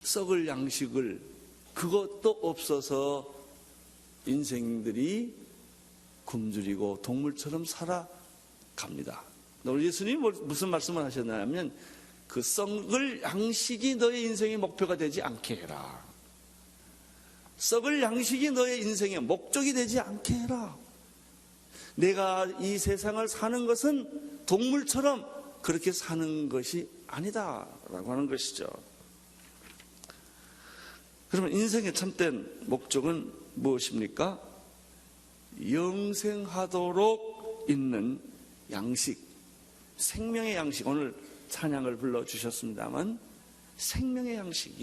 썩을 양식을 그것도 없어서 인생들이 굶주리고 동물처럼 살아갑니다. 오늘 예수님이 무슨 말씀을 하셨냐면 그 썩을 양식이 너의 인생의 목표가 되지 않게 해라. 썩을 양식이 너의 인생의 목적이 되지 않게 해라. 내가 이 세상을 사는 것은 동물처럼 그렇게 사는 것이 아니다라고 하는 것이죠. 그러면 인생의 참된 목적은 무엇입니까? 영생하도록 있는 양식, 생명의 양식. 오늘 찬양을 불러주셨습니다만 생명의 양식,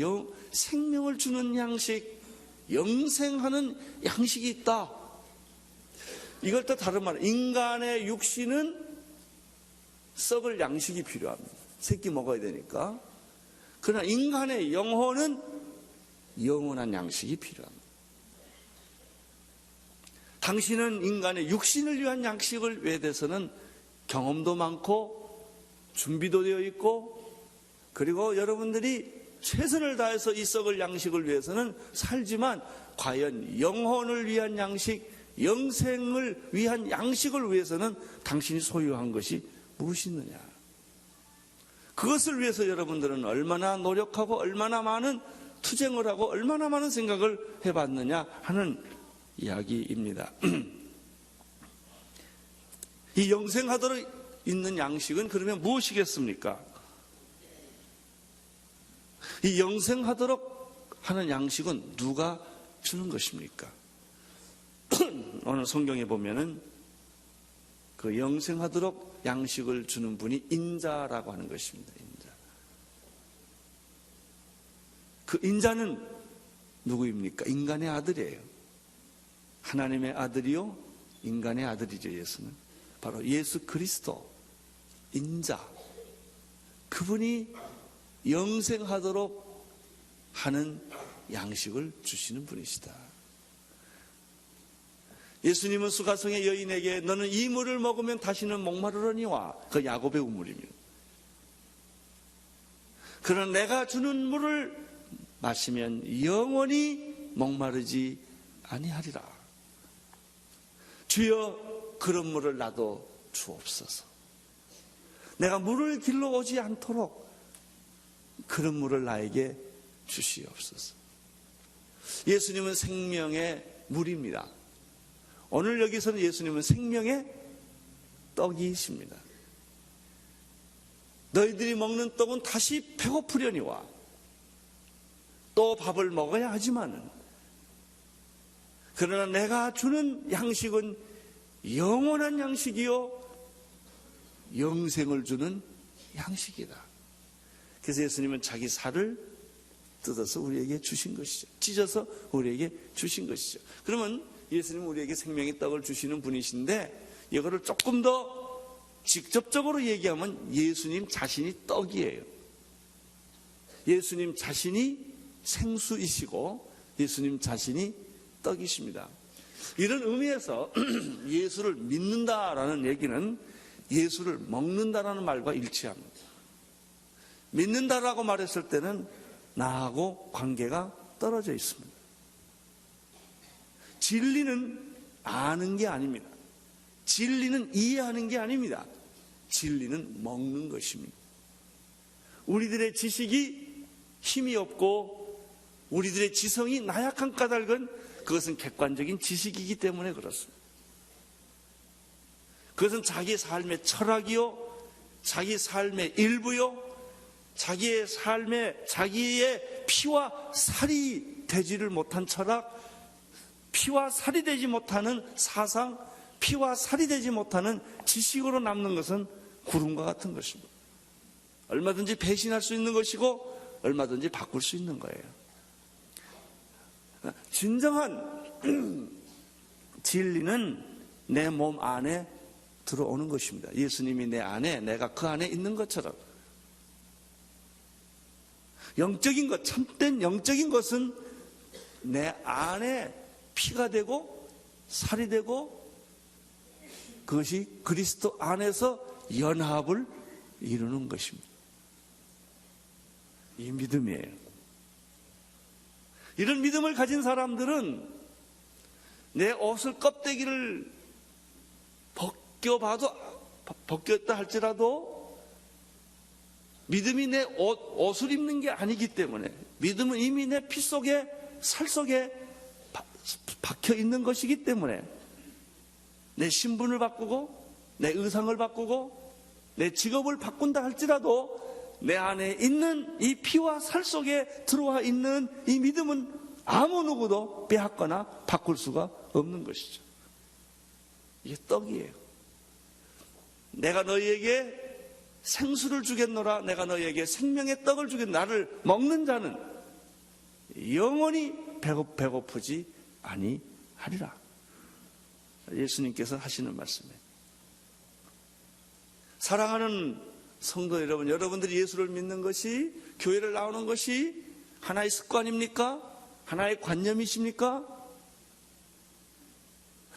생명을 주는 양식, 영생하는 양식이 있다. 이걸 또 다른 말로 인간의 육신은 썩을 양식이 필요합니다. 새끼 먹어야 되니까. 그러나 인간의 영혼은 영원한 양식이 필요합니다. 당신은 인간의 육신을 위한 양식을 위해서는 경험도 많고 준비도 되어 있고, 그리고 여러분들이 최선을 다해서 이 썩을 양식을 위해서는 살지만 과연 영혼을 위한 양식, 영생을 위한 양식을 위해서는 당신이 소유한 것이 무엇이 있느냐? 그것을 위해서 여러분들은 얼마나 노력하고 얼마나 많은 투쟁을 하고 얼마나 많은 생각을 해봤느냐 하는 이야기입니다. 이 영생하도록 있는 양식은 그러면 무엇이겠습니까? 이 영생하도록 하는 양식은 누가 주는 것입니까? 오늘 성경에 보면은 그 영생하도록 양식을 주는 분이 인자라고 하는 것입니다. 인자. 그 인자는 누구입니까? 인간의 아들이에요. 하나님의 아들이요, 인간의 아들이죠. 예수는 바로 예수 그리스도, 인자. 그분이 영생하도록 하는 양식을 주시는 분이시다. 예수님은 수가성의 여인에게 너는 이 물을 먹으면 다시는 목마르려니와, 그 야곱의 우물입니다. 그러나 내가 주는 물을 마시면 영원히 목마르지 아니하리라. 주여 그런 물을 나도 주옵소서. 내가 물을 길러 오지 않도록 그런 물을 나에게 주시옵소서. 예수님은 생명의 물입니다. 오늘 여기서는 예수님은 생명의 떡이십니다. 너희들이 먹는 떡은 다시 배고프려니와 또 밥을 먹어야 하지만은, 그러나 내가 주는 양식은 영원한 양식이요 영생을 주는 양식이다. 그래서 예수님은 자기 살을 뜯어서 우리에게 주신 것이죠. 찢어서 우리에게 주신 것이죠. 그러면 예수님은 우리에게 생명의 떡을 주시는 분이신데, 이거를 조금 더 직접적으로 얘기하면 예수님 자신이 떡이에요. 예수님 자신이 생수이시고 예수님 자신이 떡이십니다. 이런 의미에서 예수를 믿는다라는 얘기는 예수를 먹는다라는 말과 일치합니다. 믿는다라고 말했을 때는 나하고 관계가 떨어져 있습니다. 진리는 아는 게 아닙니다. 진리는 이해하는 게 아닙니다. 진리는 먹는 것입니다. 우리들의 지식이 힘이 없고 우리들의 지성이 나약한 까닭은 그것은 객관적인 지식이기 때문에 그렇습니다. 그것은 자기 삶의 철학이요, 자기 삶의 일부요, 자기의 삶에 자기의 피와 살이 되지를 못한 철학, 피와 살이 되지 못하는 사상, 피와 살이 되지 못하는 지식으로 남는 것은 구름과 같은 것입니다. 얼마든지 배신할 수 있는 것이고 얼마든지 바꿀 수 있는 거예요. 진정한 진리는 내 몸 안에 들어오는 것입니다. 예수님이 내 안에, 내가 그 안에 있는 것처럼. 영적인 것, 참된 영적인 것은 내 안에 피가 되고 살이 되고 그것이 그리스도 안에서 연합을 이루는 것입니다. 이 믿음이에요. 이런 믿음을 가진 사람들은 내 옷을 껍데기를 벗겼다 할지라도 믿음이 내 옷을 입는 게 아니기 때문에, 믿음은 이미 내 피 속에 살 속에 박혀 있는 것이기 때문에, 내 신분을 바꾸고 내 의상을 바꾸고 내 직업을 바꾼다 할지라도 내 안에 있는 이 피와 살 속에 들어와 있는 이 믿음은 아무 누구도 빼앗거나 바꿀 수가 없는 것이죠. 이게 떡이에요. 내가 너희에게 생수를 주겠노라, 내가 너희에게 생명의 떡을 주겠노라. 나를 먹는 자는 영원히 배고프지 아니하리라. 예수님께서 하시는 말씀이에요. 사랑하는 성도 여러분, 여러분들이 예수를 믿는 것이, 교회를 나오는 것이 하나의 습관입니까? 하나의 관념이십니까?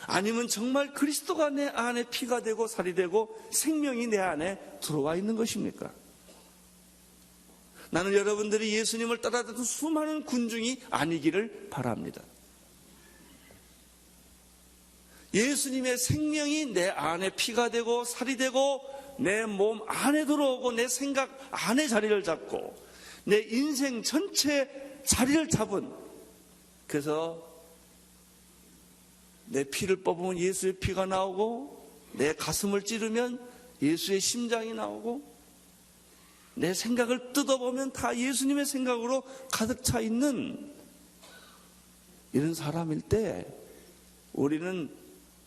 아니면 정말 그리스도가 내 안에 피가 되고 살이 되고 생명이 내 안에 들어와 있는 것입니까? 나는 여러분들이 예수님을 따라다니는 수많은 군중이 아니기를 바랍니다. 예수님의 생명이 내 안에 피가 되고 살이 되고 내 몸 안에 들어오고 내 생각 안에 자리를 잡고 내 인생 전체 자리를 잡은, 그래서 내 피를 뽑으면 예수의 피가 나오고 내 가슴을 찌르면 예수의 심장이 나오고 내 생각을 뜯어보면 다 예수님의 생각으로 가득 차 있는 이런 사람일 때 우리는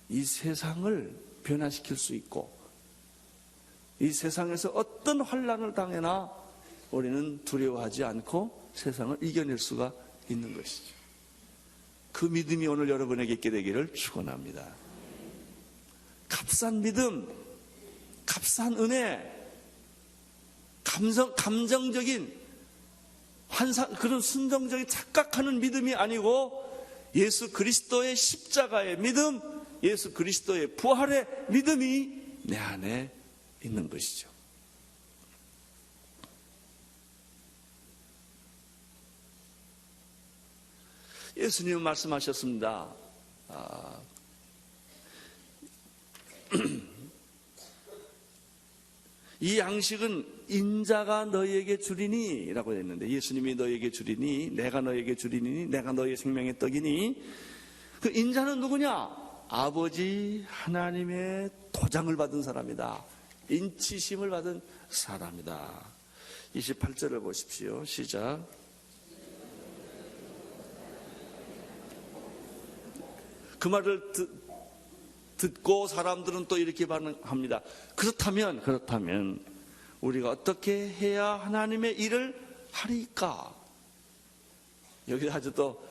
이 세상을 변화시킬 수 있고 이 세상에서 어떤 환난을 당해나 우리는 두려워하지 않고 세상을 이겨낼 수가 있는 것이죠. 그 믿음이 오늘 여러분에게 있게 되기를 축원합니다. 값싼 믿음, 값싼 은혜, 감정적인 그런 순정적인 착각하는 믿음이 아니고 예수 그리스도의 십자가의 믿음, 예수 그리스도의 부활의 믿음이 내 안에 있는 것이죠. 예수님은 말씀하셨습니다. 이 양식은 인자가 너희에게 주리니 라고 했는데, 예수님이 너희에게 주리니, 내가 너희에게 주리니, 내가 너희의 생명의 떡이니, 그 인자는 누구냐? 아버지 하나님의 도장을 받은 사람이다. 인치심을 받은 사람이다. 28절을 보십시오. 시작. 그 말을 듣고 사람들은 또 이렇게 반응합니다. 그렇다면 우리가 어떻게 해야 하나님의 일을 하리까? 여기 아주 또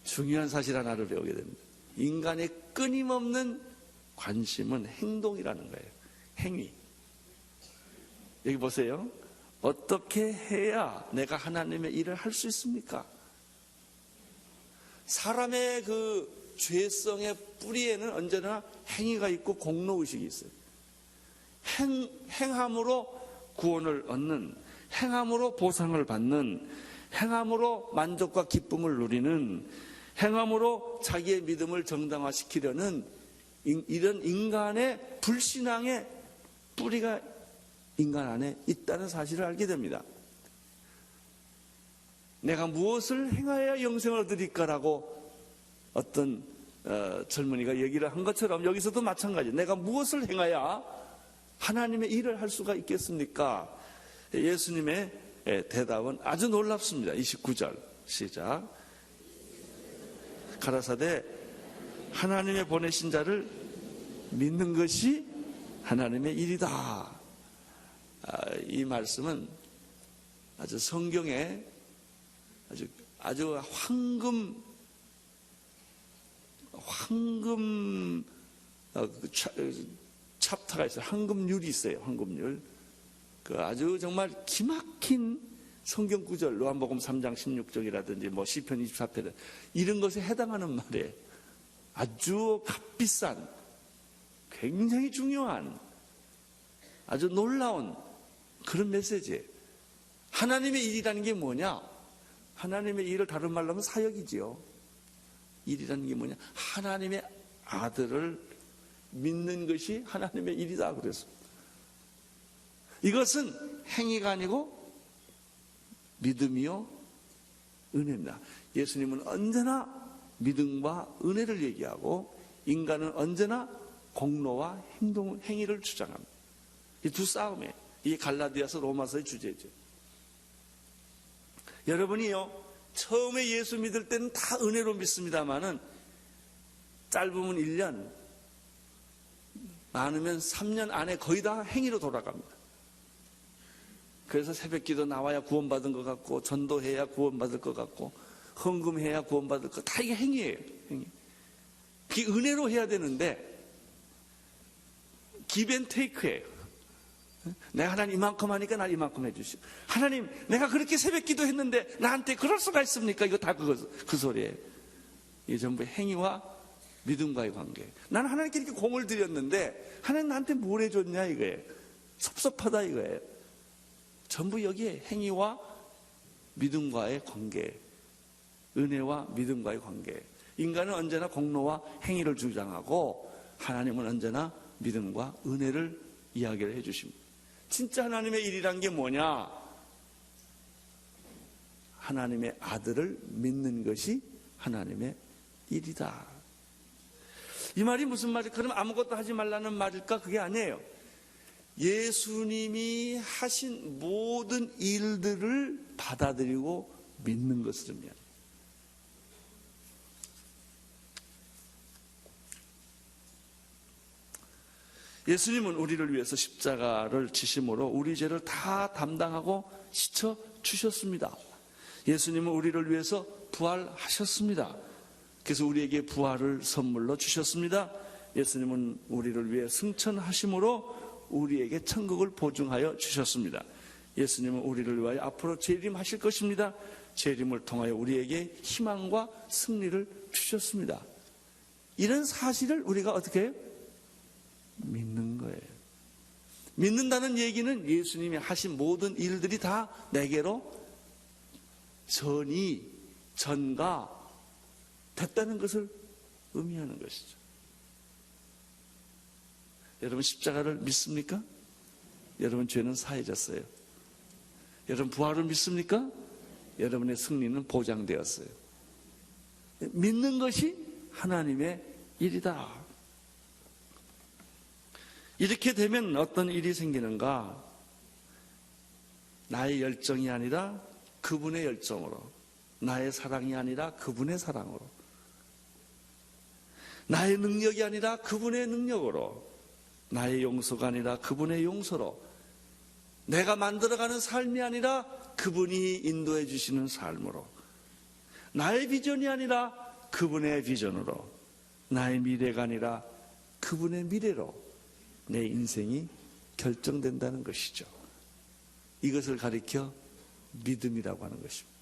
중요한 사실 하나를 배우게 됩니다. 인간의 끊임없는 관심은 행동이라는 거예요. 행위. 여기 보세요. 어떻게 해야 내가 하나님의 일을 할 수 있습니까? 사람의 그 죄성의 뿌리에는 언제나 행위가 있고 공로의식이 있어요. 행함으로 구원을 얻는, 행함으로 보상을 받는, 행함으로 만족과 기쁨을 누리는, 행함으로 자기의 믿음을 정당화시키려는 이런 인간의 불신앙의 뿌리가 인간 안에 있다는 사실을 알게 됩니다. 내가 무엇을 행하여야 영생을 얻으리까라고 어떤 젊은이가 얘기를 한 것처럼 여기서도 마찬가지. 내가 무엇을 행해야 하나님의 일을 할 수가 있겠습니까? 예수님의 대답은 아주 놀랍습니다. 29절 시작. 가라사대 하나님의 보내신 자를 믿는 것이 하나님의 일이다. 이 말씀은 아주 성경에 아주 황금 챕터가 있어요. 황금률이 있어요. 황금률. 그 아주 정말 기막힌 성경 구절, 요한복음 3장 16절이라든지 뭐 시편 24편 이런 것에 해당하는 말이에요. 아주 값비싼, 굉장히 중요한, 아주 놀라운 그런 메시지예요. 하나님의 일이라는 게 뭐냐? 하나님의 일을 다른 말로 하면 사역이지요. 일이라는 게 뭐냐? 하나님의 아들을 믿는 것이 하나님의 일이다 그래서. 이것은 행위가 아니고 믿음이요 은혜입니다. 예수님은 언제나 믿음과 은혜를 얘기하고 인간은 언제나 공로와 행위를 주장합니다. 이 두 싸움이에요. 이게 갈라디아서 로마서의 주제죠. 여러분이요, 처음에 예수 믿을 때는 다 은혜로 믿습니다만은 짧으면 1년, 많으면 3년 안에 거의 다 행위로 돌아갑니다. 그래서 새벽기도 나와야 구원받은 것 같고, 전도해야 구원받을 것 같고, 헌금해야 구원받을 것, 다 이게 행위예요. 행위. 그게 은혜로 해야 되는데 기브앤테이크예요. 내가 하나님 이만큼 하니까 나 이만큼 해주시오. 하나님 내가 그렇게 새벽기도 했는데 나한테 그럴 수가 있습니까? 이거 다 그 소리예요. 이게 전부 행위와 믿음과의 관계. 나는 하나님께 이렇게 공을 드렸는데 하나님 나한테 뭘 해줬냐 이거예요. 섭섭하다 이거예요. 전부 여기에 행위와 믿음과의 관계, 은혜와 믿음과의 관계. 인간은 언제나 공로와 행위를 주장하고 하나님은 언제나 믿음과 은혜를 이야기를 해주십니다. 진짜 하나님의 일이란 게 뭐냐? 하나님의 아들을 믿는 것이 하나님의 일이다. 이 말이 무슨 말일까? 그럼 아무것도 하지 말라는 말일까? 그게 아니에요. 예수님이 하신 모든 일들을 받아들이고 믿는 것을 의미합니다. 예수님은 우리를 위해서 십자가를 지심으로 우리 죄를 다 담당하고 씻어 주셨습니다. 예수님은 우리를 위해서 부활하셨습니다. 그래서 우리에게 부활을 선물로 주셨습니다. 예수님은 우리를 위해 승천하심으로 우리에게 천국을 보증하여 주셨습니다. 예수님은 우리를 위하여 앞으로 재림하실 것입니다. 재림을 통하여 우리에게 희망과 승리를 주셨습니다. 이런 사실을 우리가 어떻게 해요? 믿는 거예요. 믿는다는 얘기는 예수님이 하신 모든 일들이 다 내게로 전가 됐다는 것을 의미하는 것이죠. 여러분 십자가를 믿습니까? 여러분 죄는 사해졌어요. 여러분 부활을 믿습니까? 여러분의 승리는 보장되었어요. 믿는 것이 하나님의 일이다. 이렇게 되면 어떤 일이 생기는가? 나의 열정이 아니라 그분의 열정으로, 나의 사랑이 아니라 그분의 사랑으로, 나의 능력이 아니라 그분의 능력으로, 나의 용서가 아니라 그분의 용서로, 내가 만들어가는 삶이 아니라 그분이 인도해 주시는 삶으로, 나의 비전이 아니라 그분의 비전으로, 나의 미래가 아니라 그분의 미래로 내 인생이 결정된다는 것이죠. 이것을 가리켜 믿음이라고 하는 것입니다.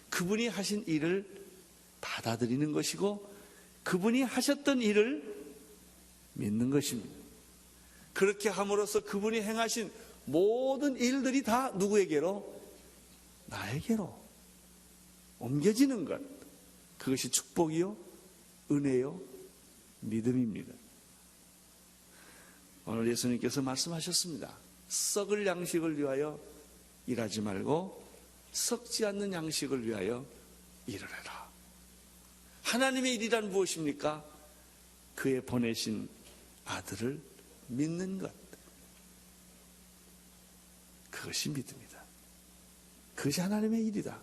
그분이 하신 일을 받아들이는 것이고 그분이 하셨던 일을 믿는 것입니다. 그렇게 함으로써 그분이 행하신 모든 일들이 다 누구에게로? 나에게로 옮겨지는 것. 그것이 축복이요, 은혜요, 믿음입니다. 오늘 예수님께서 말씀하셨습니다. 썩을 양식을 위하여 일하지 말고 썩지 않는 양식을 위하여 일을 해라. 하나님의 일이란 무엇입니까? 그의 보내신 아들을 믿는 것. 그것이 믿음이다. 그것이 하나님의 일이다.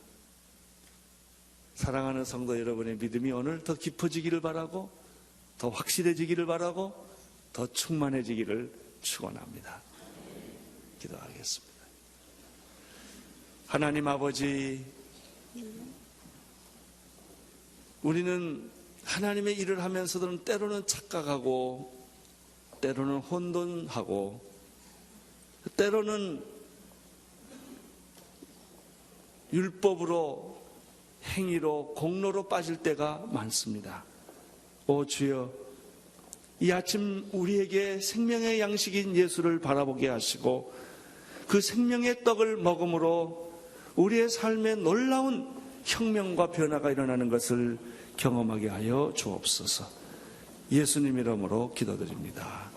사랑하는 성도 여러분의 믿음이 오늘 더 깊어지기를 바라고 더 확실해지기를 바라고 더 충만해지기를 축원합니다. 기도하겠습니다. 하나님 아버지, 우리는 하나님의 일을 하면서도 때로는 착각하고 때로는 혼돈하고 때로는 율법으로 행위로 공로로 빠질 때가 많습니다. 오 주여, 이 아침 우리에게 생명의 양식인 예수를 바라보게 하시고 그 생명의 떡을 먹음으로 우리의 삶에 놀라운 혁명과 변화가 일어나는 것을 경험하게 하여 주옵소서. 예수님 이름으로 기도드립니다.